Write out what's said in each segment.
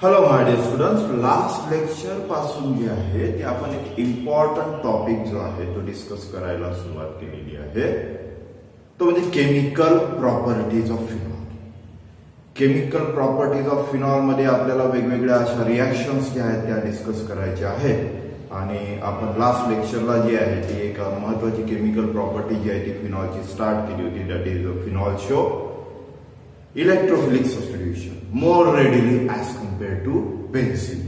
Hello my dear students, last lecture पासून जे आहे ते आपण एक इम्पॉर्टंट टॉपिक जो आहे तो डिस्कस करायला सुरुवात केलेली आहे. तो म्हणजे chemical properties of phenol. Chemical properties of phenol मध्ये आपल्याला वेगवेगळ्या अशा रिॲक्शन्स ज्या आहेत त्या डिस्कस करायच्या आहेत. आणि आपण लास्ट लेक्चरला जी आहे ती एक महत्वाची केमिकल प्रॉपर्टी जी आहे ती फिनॉलची स्टार्ट केली होती. That is phenol show electrophilic substitution more readily as compared to benzene.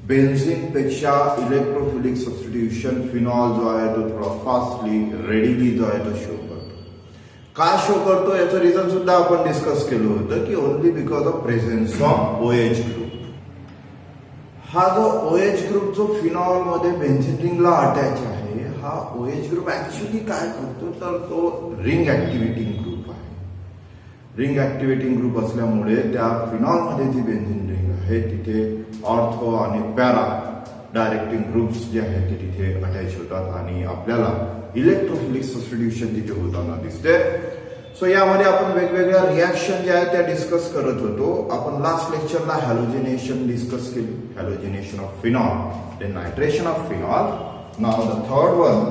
Benzene पेक्षा इलेक्ट्रोफिलिक सबस्टिट्यूशन फिनॉल जो आहे तो थोडा फास्टली रेडीली जो आहे तो शो करतो. का शो करतो याचं रिझन सुद्धा आपण डिस्कस केलं होतं की only because of presence of OH group. हा जो OH ग्रुप जो फिनॉल मध्ये बेन्झीन रिंगला अटॅच आहे, हा OH ग्रुप ऍक्च्युली काय करतो तर तो रिंग ऍक्टिव्हेटिंग ग्रुप आहे. रिंग ऍक्टिव्हेटिंग ग्रुप असल्यामुळे त्या फिनॉलमध्ये जी बेन्झीन रिंग आहे तिथे ऑर्थो आणि पॅरा डायरेक्टिंग ग्रुप्स जे आहेत ते तिथे अटॅच होतात आणि आपल्याला इलेक्ट्रोफिलिक सबस्टिट्यूशन तिथे होताना दिसते. सो यामध्ये आपण वेगवेगळ्या रिॲक्शन ज्या आहेत त्या डिस्कस करत होतो. आपण लास्ट लेक्चरला हॅलोजिनेशन डिस्कस केली, halogenation of phenol, then nitration of phenol. Now the third one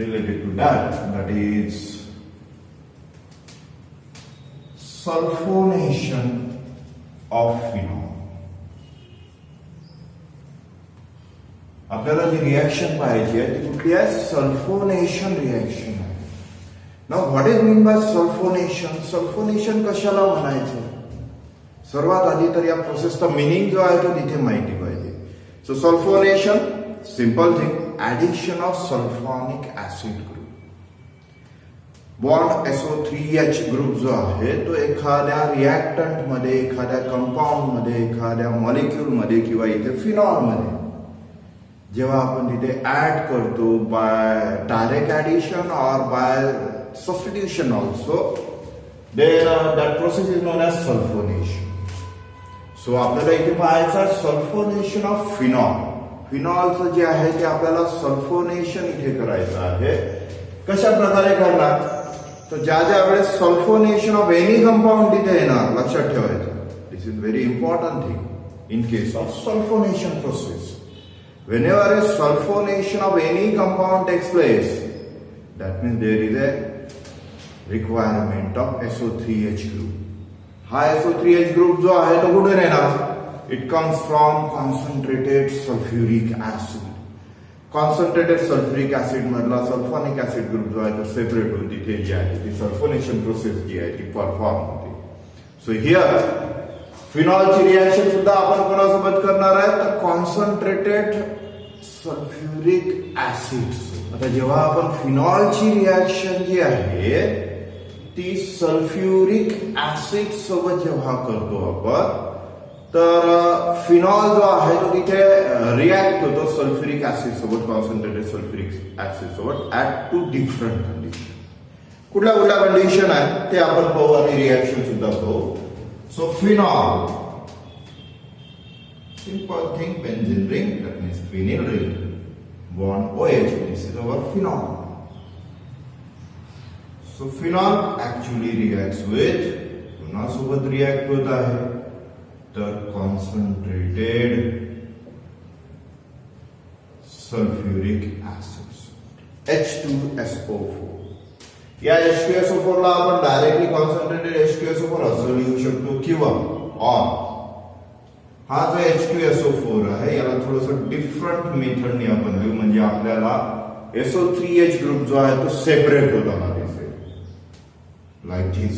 related to that is sulfonation of phenol. आपल्याला जी रिॲक्शन पाहायची आहे ती कुठली आहे? सल्फोनेशन रिॲक्शन आहे. Now what is mean by sulfonation? Sulfonation कशाला म्हणायचं? सर्वात आधी तर या प्रोसेसचा मिनिंग जो आहे तो तिथे माहिती पाहिजे. So sulphonation, simple thing, addition of sulphonic acid group. Bond SO3H group जो आहे तो एखाद्या रिॲक्टंट मध्ये, एखाद्या कंपाऊंड मध्ये, एखाद्या मॉलिक्यूल मध्ये किंवा इथे फिनॉल मध्ये जेव्हा आपण तिथे ऍड करतो बाय डायरेक्ट ऍडिशन और by substitution also, then that process is known as sulphonation. So आपल्याला इथे पाहायचं सल्फोनेशन ऑफ फिनॉल. फिनॉलचं जे आहे ते आपल्याला सल्फोनेशन इथे करायचं आहे. कशा प्रकारे करणार? तर ज्या ज्या वेळेस सल्फोनेशन ऑफ एनी कंपाऊंड तिथे येणार, लक्षात ठेवायचं. This is very important thing in case of sulfonation process. whenever a sulfonation of any compound takes place, that means there is a requirement of SO3H group. हा SO3H group जो आहे तो कुठून येणार? It comes from concentrated sulfuric acid. Concentrated sulfuric acid मधला sulphonic acid group जो आहे तो सेपरेट होऊन तिथे जी आहे ती सल्फोनेशन प्रोसेस जी आहे ती परफॉर्म होते. सो हिअर फिनॉलची रिॲक्शन सुद्धा आपण कोणासोबत करणार आहे तर कॉन्सन्ट्रेटेड सल्फ्युरिक ऍसिड. आता जेव्हा आपण फिनॉलची रिॲक्शन जी आहे ती सल्फ्युरिक ऍसिड सोबत जेव्हा करतो आपण तर फिनॉल जो आहे तो तिथे रिॲक्ट होतो सल्फ्युरिक ऍसिड सोबत, कॉन्सन्ट्रेटेड सल्फ्युरिक ऍसिड सोबत ऍट टू डिफरंट कंडिशन. कुठल्या कुठल्या कंडिशन आहे ते आपण पाहू आणि रिॲक्शन सुद्धा पाहू. So phenol, simple thing, benzene ring, that means phenyl ring, bond OH, this is our phenol. So phenol actually reacts with, कोणासोबत रिॲक्ट होत आहे तर कॉन्सन्ट्रेटेड सल्फ्युरिक ऍसिड H2SO4. या H2SO4 ला आपण डायरेक्टली कॉन्सन्ट्रेटेड H2SO4 असं लिहू शकतो किंवा ऑर हा जो H2SO4 आहे याला थोडंसं डिफरंट मेथडने आपण लिहू म्हणजे आपल्याला SO3H ग्रुप जो आहे तो सेपरेट होताना दिसेल. लाईक दिस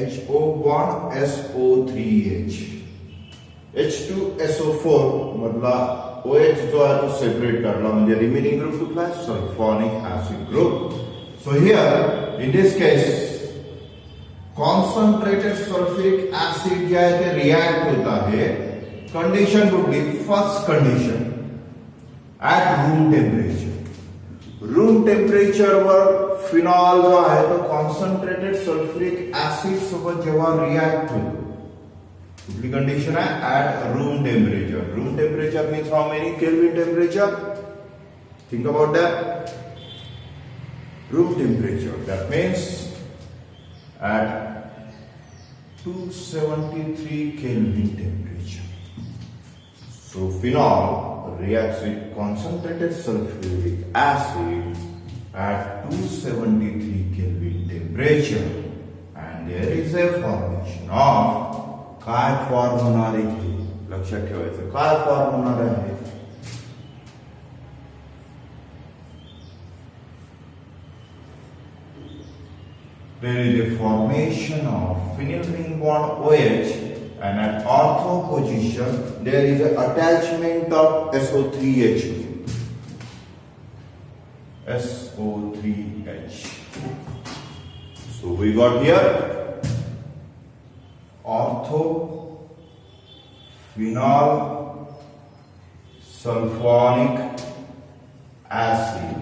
HO बॉन्ड SO3H, H2SO4 मधला OH जो आहे तो सेपरेट काढला म्हणजे रिमेनिंग ग्रुप कुठला आहे? Sulfonic acid group. So here in this case concentrated sulfuric acid जे आहे ते रिॲक्ट होत आहे. कंडिशन कुठली? First condition at room temperature. Room टेम्परेचरवर फिनॉल जो आहे तो कॉन्सन्ट्रेटेड सल्फ्युरिक ऍसिड सोबत जेव्हा रिॲक्ट होतो, कुठली कंडिशन आहे? At room temperature. Room temperature means how many kelvin temperature? Think about that. Room temperature, that means at 273 kelvin temperature. So phenol reacts with concentrated sulfuric acid at 273 Kelvin temperature and there is a formation of काय form होणार आहे लक्षात ठेवायचं काय form होणार आहे there is a formation of phenyl ring bond OH and at ortho position there is an attachment of SO3H group. SO3H. So we got here ortho phenol sulfonic acid.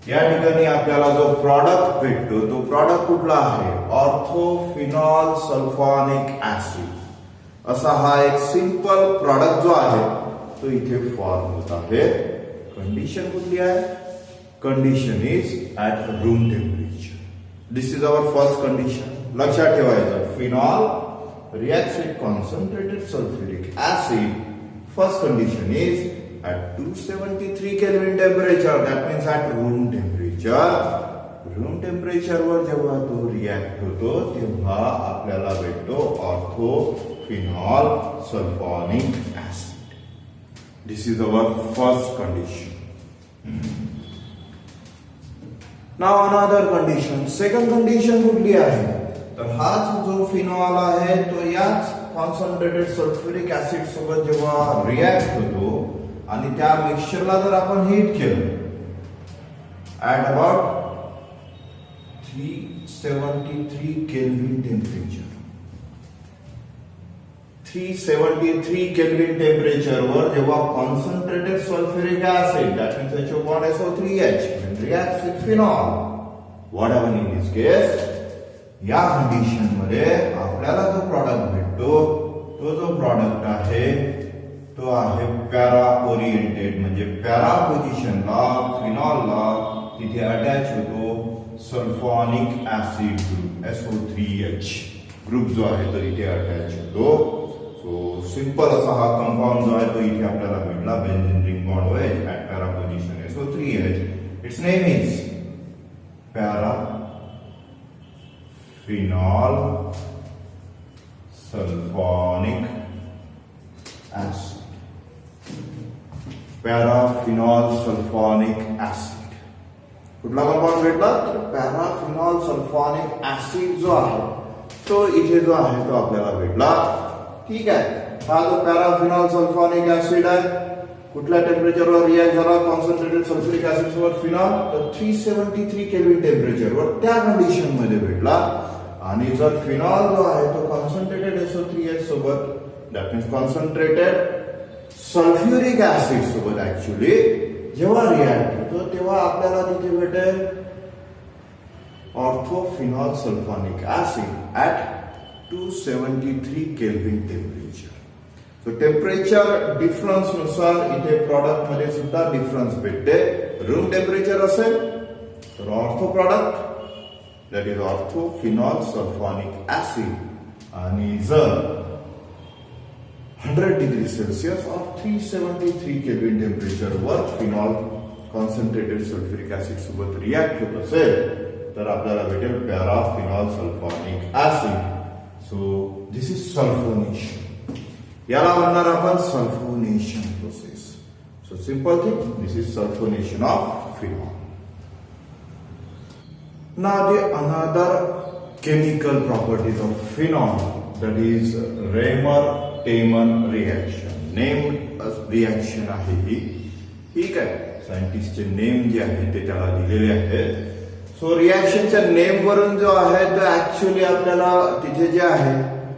या ठिकाणी आपल्याला जो प्रॉडक्ट भेटतो तो product कुठला आहे ortho phenol सल्फॉनिक acid असा हा एक सिंपल प्रॉडक्ट जो आहे तो इथे फॉर्म होत आहे कंडिशन कुठली आहे condition is at room temperature this is our first condition लक्षात ठेवायचं phenol reacts with concentrated sulfuric acid. First condition is at 273 Kelvin temperature. That means at room temperature. Room temperature वर जेव्हा तो react होतो तेव्हा आपल्याला भेटतो orthophenol sulfonic acid. This is our first condition. Now another condition. Second condition कुठली आहे तर हाच जो फिनॉल आहे तो याच कॉन्सन्ट्रेटेड सल्फ्युरिक ऍसिड सोबत जेव्हा रिएक्ट होतो आणि त्या मिक्सचरला जर आपण हीट केलं at about 373 kelvin temperature 373 kelvin temperature वर जेव्हा concentrated sulfuric acid that means HO bond SO3H reacts with phenol what happens in this case या कंडिशन मध्ये आपल्याला जो प्रॉडक्ट भेटतो तो जो प्रॉडक्ट आहे तो आहे पॅरा ओरिएंटेड म्हणजे पॅरा पोझिशनला फिनॉलला तिथे अटॅच होतो सल्फॉनिक ऍसिड ग्रुप SO3H ग्रुप जो आहे तो इथे अटॅच होतो सो सिंपल असा हा कंपाऊंड जो आहे तो इथे आपल्याला भेटला benzene ring bond OH at para position SO3H its name is para phenol sulfonic acid paraphenol sulfonic acid कुठला कंपाऊंड भेटला तर पॅराफिनॉल सल्फॉनिक ऍसिड जो आहे तो इथे जो आहे तो आपल्याला भेटला ठीक आहे हा जो पॅराफिनॉल सल्फॉनिक ऍसिड आहे कुठल्या टेम्परेचरवर रिएक्ट झाला कॉन्सन्ट्रेटेड सल्फ्युरिक ऍसिड सोबत फिनॉल तर 373 केल्विन टेम्परेचरवर त्या कंडिशन मध्ये भेटला आणि जर फिनॉल जो आहे तो कॉन्सन्ट्रेटेड SO3H सोबत that means concentrated sulfuric acid सोबत ऍक्च्युअली जेव्हा रिएक्ट होतो तेव्हा आपल्याला तिथे भेटेल orthophenol sulfonic acid at 273 kelvin temperature so temperature difference नुसार इथे प्रॉडक्ट मध्ये सुद्धा डिफरन्स भेटते रूम टेम्परेचर असेल तर ortho product that is orthophenol sulfonic acid आणि जर 100 डिग्री सेल्सियस और 373 केल्विन टेम्परेचर वर फिनॉल कॉन्सन्ट्रेटेड सल्फ्युरिक ऍसिड सोबत रिएक्ट होत असेल तर आपल्याला भेटेल paraphenol sulfonic acid so this is sulfonation याला म्हणणार आपण sulfonation process so simple thing this is sulfonation of phenol Now the another chemical properties of phenol that is Raymer-Tayman reaction. Named reaction आहे ही ठीक आहे सायंटिस्टचे नेम जे आहे ते त्याला दिलेले आहेत सो रिएक्शनच्या नेम वरून जो आहे तो ऍक्च्युअली आपल्याला तिथे जे आहे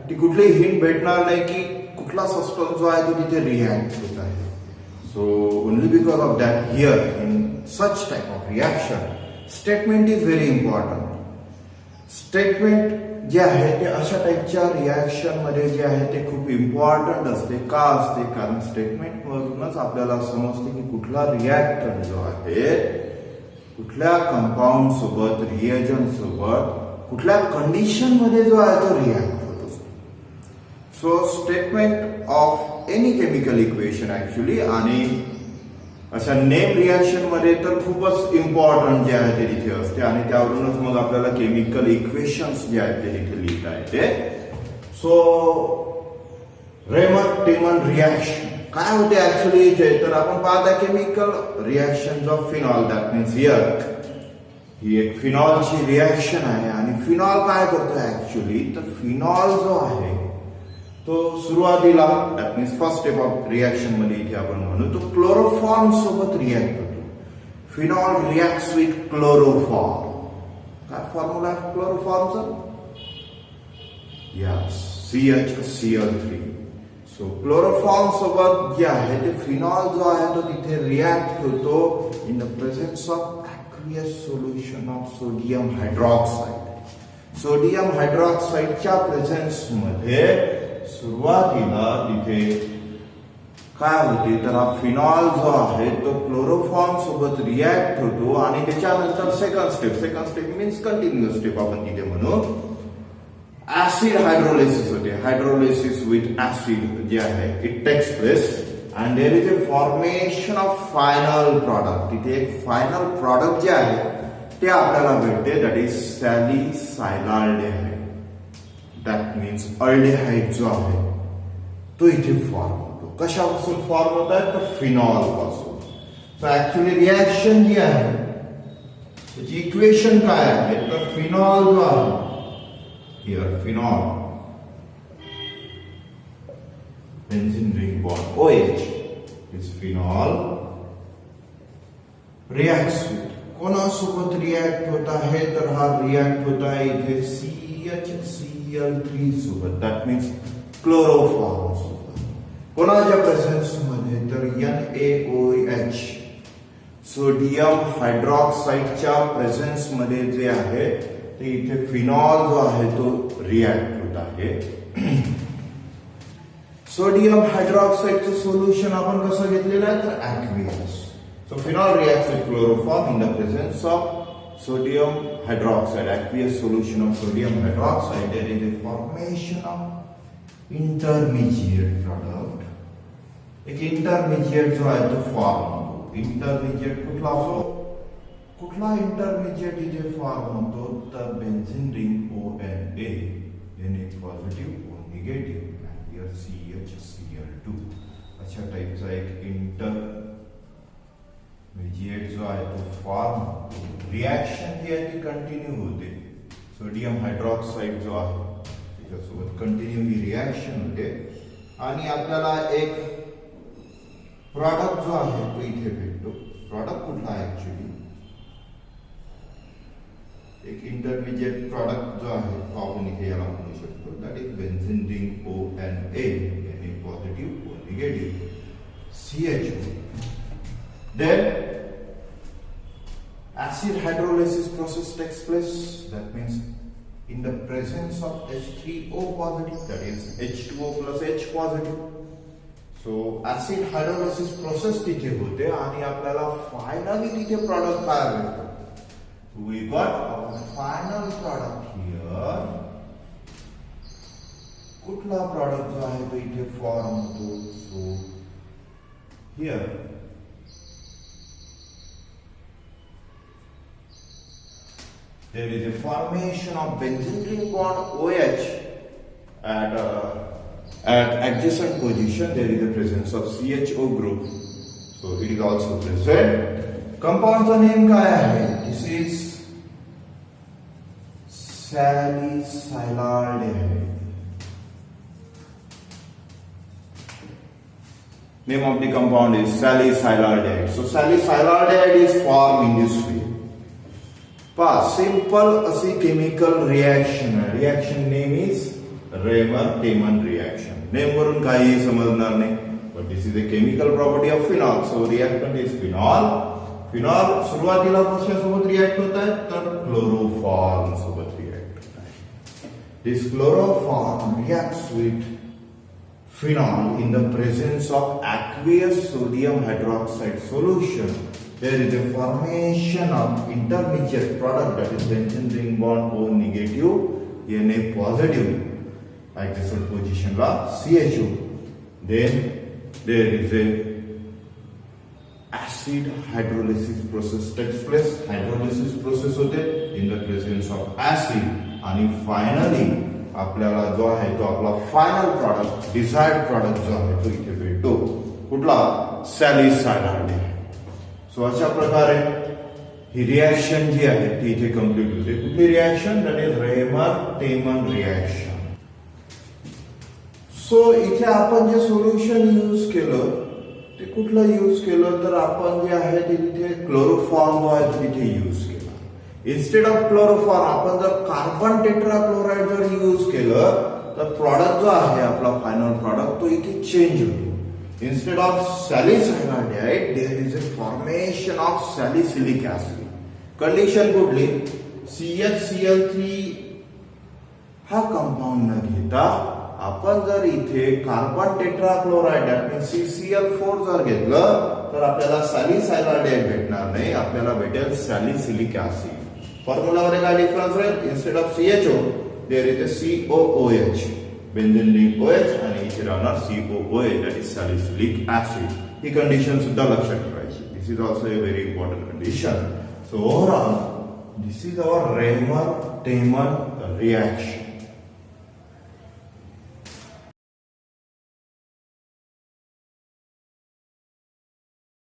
ती कुठलीही हिंट भेटणार नाही की कुठला सब्स्टन्स जो आहे तो तिथे रिएक्ट होत आहे so only because of that here in such type of reaction statement is very important statement जे आहे ते अशा टाइपच्या रिएक्शन मध्ये जे आहे ते खूप इम्पॉर्टंट असते का असते कारण स्टेटमेंट मधूनच आपल्याला समजते की कुठला रिएक्टर जो आहे कुठल्या कंपाऊंड सोबत रिएजंट सोबत कुठल्या कंडिशन मध्ये जो आहे तो रिएक्ट होत असतो so statement of any chemical equation actually. आणि अशा नेम रिॲक्शन मध्ये तर खूपच इम्पॉर्टंट जे आहे ते तिथे असते आणि त्यावरूनच मग आपल्याला केमिकल इक्वेशन्स जे आहेत ते तिथे लिहिता येते. सो रेमर टेमन रिॲक्शन काय होते ऍक्च्युली इथे तर आपण पाहता chemical reaction of phenol that means here he एक फिनॉलची रिॲक्शन आहे. आणि फिनॉल काय करतो ऍक्च्युली तर फिनॉल जो आहे तो सुरुवातीला that means first step of reaction मध्ये इथे आपण म्हणू तो क्लोरोफॉर्म सोबत रिॲक्ट होतो. Phenol reacts with chloroform. काय फॉर्म्युला आहे क्लोरोफॉर्मचा यस CHCl3. सो क्लोरोफॉर्म सोबत जे आहे ते फिनॉल जो आहे तो तिथे रिॲक्ट होतो in the presence of aqueous solution of sodium hydroxide. Sodium हायड्रॉक्साईडच्या प्रेझेन्स मध्ये सुरुवातीला तिथे काय होते तर हा फिनॉल जो आहे तो क्लोरोफॉर्म सोबत रिॲक्ट होतो आणि त्याच्यानंतर second step means continuous step आपण तिथे म्हणू ऍसिड हायड्रोलिसिस होते. हायड्रोलिसिस विथ ऍसिड जे आहे it takes place and there is a formation of final product. तिथे एक फायनल प्रॉडक्ट जे आहे ते आपल्याला भेटते that is salicylaldehyde. That means aldehyde जो आहे तो इथे फॉर्म होतो. कशापासून फॉर्म होत आहे तर फिनॉल पासून. सो ऍक्च्युली रिॲक्शन जी आहे त्याची इक्वेशन काय आहे तर फिनॉल जो आहे here phenol benzene ring bond OH is phenol reacts with कोणासोबत रिॲक्ट होत आहे तर हा रिॲक्ट होत आहे इथे CHCl3 सोबत. दॅट मीन्स क्लोरोफॉर्म सोबत. कोणाच्या प्रेझेन्स मध्ये तर NaOH सोडियम हायड्रॉक्साईडच्या प्रेझेन्स मध्ये जे आहे ते इथे फिनॉल जो आहे तो रिॲक्ट होत आहे. सोडियम हायड्रॉक्साईडचं सोल्युशन आपण कसं घेतलेलं आहे तर aqueous. So phenol reacts with chloroform in the presence of sodium hydroxide, aqueous solution of sodium hydroxide. There is a formation of intermediate product. एक intermediate जो आहे तो फॉर्म होतो. इंटरमिजिएट कुठला असो कुठला इंटरमिजिएट इथे फॉर्म होतो तर benzene ring ONA Na positive O negative आणि हिअर CHCl2 अशा टाइपचा एक इंटरमिजिएट जो आहे तो फॉर्म. रिॲक्शन जी आहे ती कंटिन्यू होते. सोडियम हायड्रॉक्साईड जो आहे त्याच्यासोबत कंटिन्यू ही रिॲक्शन होते आणि आपल्याला एक प्रॉडक्ट जो आहे तो इथे भेटतो. प्रॉडक्ट कुठला आहे ऍक्च्युली एक इंटरमिजिएट प्रॉडक्ट जो आहे तो आपण इथे याला म्हणू शकतो that is benzene ring ONA Na positive O negative CHO. Then acid hydrolysis process takes place. That means in the presence of H3O positive, that is H2O plus H positive. So acid hydrolysis process तिथे होते आणि आपल्याला finally तिथे product काय भेटतो. We got our final product here. कुठला product जो आहे तो इथे फॉर्म होतो. So here there is a formation of benzene ring bond OH at adjacent position. There is the presence of CHO group, so it is also present. Compound चा name काय आहे? This is salicylaldehyde. Name of the compound is salicylaldehyde. So salicylaldehyde is formed in this way. Simple अशी chemical reaction आहे. Reaction name is Reimer Tiemann reaction. Name वरून काही समजणार नाही but this is a chemical property of phenol. So reactant is phenol. Phenol सुरुवातीला कशासोबत react होत आहे तर क्लोरोफॉर्म सोबत रिॲक्ट होत आहे. This chloroform reacts with phenol in the presence of aqueous sodium hydroxide solution. There is a formation of intermediate product that is benzene ring bond O negative, Na positive, adjacent position la CHO. Then there is a acid hydrolysis process takes place. Hydrolysis process होते in the presence of acid आणि finally आपल्याला जो आहे तो आपला final product desired product जो आहे तो इथे भेटतो कुठला सॅलिसायलार्ड. सो अशा प्रकारे ही रिएक्शन जी आहे ती इथे कम्प्लीट होते. कुठली reaction? That is Reimer Tiemann reaction. So इथे आपण जे सोल्युशन यूज केलं ते कुठलं यूज केलं तर आपण जे आहे ते तिथे क्लोरोफॉर्म जो आहे तिथे यूज केला. इन्स्टेड ऑफ क्लोरोफॉर्म आपण जर कार्बन टेट्राक्लोराइड जर यूज केलं तर प्रॉडक्ट जो आहे आपला फायनल प्रॉडक्ट तो इथे चेंज होतो. Instead of salicylic, there is a formation of salicylic acid. Condition कुठली? CHCl3 हा कंपाऊंड न घेता आपण जर इथे कार्बन टेट्राक्लोराइड CCl4 जर घेतलं तर आपल्याला सॅलिसायलार्ड भेटणार नाही, आपल्याला भेटेल सॅलिसिलिक ऍसिड. फॉर्म्युलामध्ये काय डिफरन्स राहील? Instead of CHO there is a COOH, benzene link OH आणि इथे राहणार COOH, that is salicylic acid. ही कंडिशन सुद्धा लक्षात ठेवायची. This is also a very important condition. So overall this is our Reimer Tiemann reaction.